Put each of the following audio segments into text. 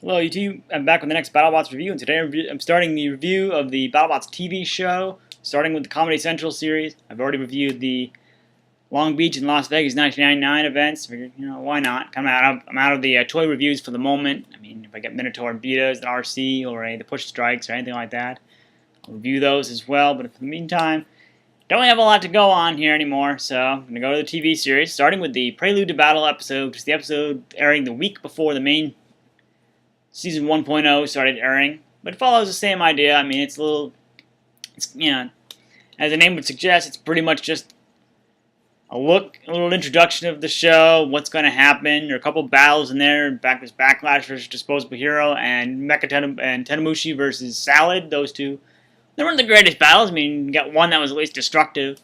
Hello YouTube, I'm back with the next Battlebots review, and today I'm starting the review of the Battlebots TV show, starting with the Comedy Central series. I've already reviewed the Long Beach and Las Vegas 1999 events. Figured, why not? I'm out of the toy reviews for the moment. I mean, if I get Minotaur and Betas and RC or any of the Push Strikes or anything like that, I'll review those as well. But for the meantime, don't really have a lot to go on here anymore, so I'm going to go to the TV series, starting with the Prelude to Battle episode, which is the episode airing the week before the main Season 1.0 started airing, but it follows the same idea. I mean, as the name would suggest, it's pretty much just a little introduction of the show, what's going to happen. There are a couple battles in there. In fact, there's Backlash versus Disposable Hero and Tenemushi versus Salad. Those two, they weren't the greatest battles. I mean, you got one that was at least destructive.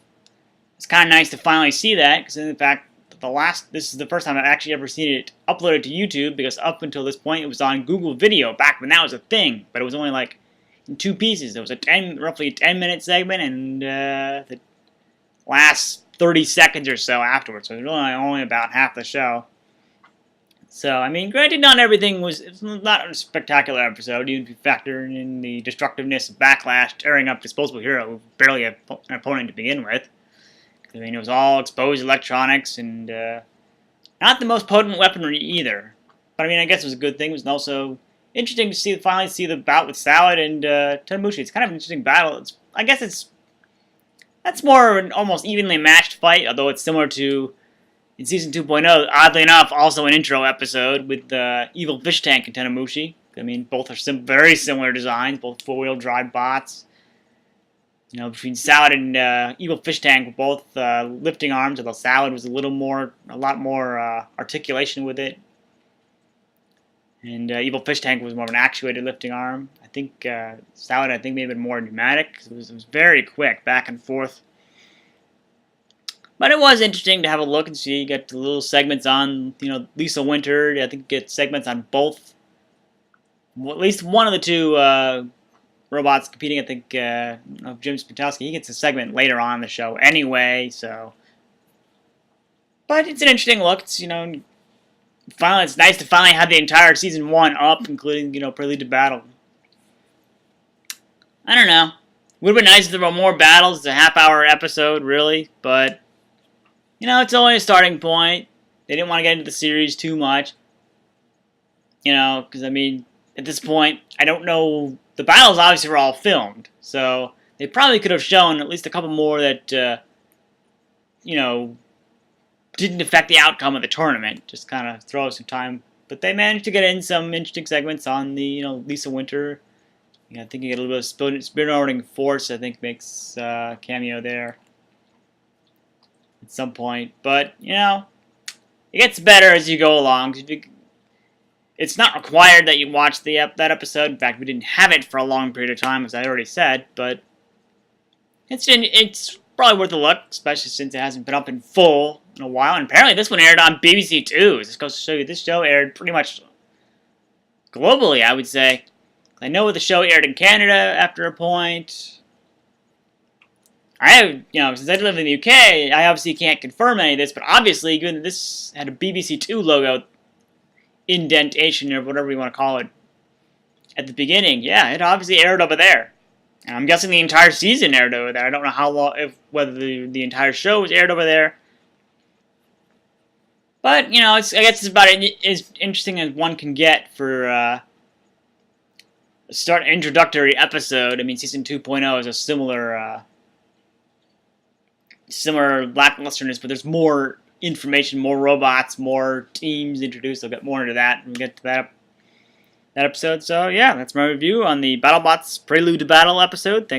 It's kind of nice to finally see that, because in fact, this is the first time I've actually ever seen it uploaded to YouTube, because up until this point it was on Google Video back when that was a thing, but it was only like in two pieces. There was roughly a 10-minute segment and the last 30 seconds or so afterwards, so it was really only about half the show. So, I mean, granted, it's not a spectacular episode, even if you factor in the destructiveness of Backlash tearing up Disposable Hero, who was barely an opponent to begin with. I mean, it was all exposed electronics and not the most potent weaponry either. But I mean, I guess it was a good thing. It was also interesting to finally see the bout with Salad and Tenemushi. It's kind of an interesting battle. That's more of an almost evenly matched fight, although it's similar to in Season 2.0. Oddly enough, also an intro episode with Evil Fish Tank and Tenemushi. I mean, both are very similar designs, both four-wheel drive bots. Between Salad and Evil Fish Tank were both lifting arms, although Salad was a lot more articulation with it. And Evil Fish Tank was more of an actuated lifting arm. I think Salad, may have been more pneumatic, because it was very quick, back and forth. But it was interesting to have a look and see. You get the little segments on, Lisa Winter. I think you get segments on both, at least one of the two robots competing. I think of Jim Spitowski. He gets a segment later on in the show anyway, so. But it's an interesting look. It's, finally, it's nice to finally have the entire Season 1 up, including, Prelude to Battle. I don't know. Would have been nice if there were more battles. It's a half-hour episode, really, but, it's only a starting point. They didn't want to get into the series too much. Because, I mean, at this point, I don't know. The battles obviously were all filmed, so they probably could have shown at least a couple more that, didn't affect the outcome of the tournament. Just kind of throw some time. But they managed to get in some interesting segments on the, Lisa Winter. I think you get a little bit of Spin-Orbiting Force, I think, makes a cameo there at some point. But, it gets better as you go along. It's not required that you watch that episode. In fact, we didn't have it for a long period of time, as I already said. But it's probably worth a look, especially since it hasn't been up in full in a while. And apparently this one aired on BBC Two. This goes to show you this show aired pretty much globally, I would say. I know the show aired in Canada after a point. Since I live in the UK, I obviously can't confirm any of this, but obviously, given that this had a BBC Two logo indentation or whatever you want to call it at the beginning, yeah, it obviously aired over there. And I'm guessing the entire season aired over there. I don't know how long, whether the entire show was aired over there. But, I guess it's about as interesting as one can get for a introductory episode. I mean, Season 2.0 is a similar lacklusterness, but there's more information, more robots, more teams introduced. I'll get more into that when we get to that episode. So yeah, that's my review on the Battlebots Prelude to Battle episode. Thanks.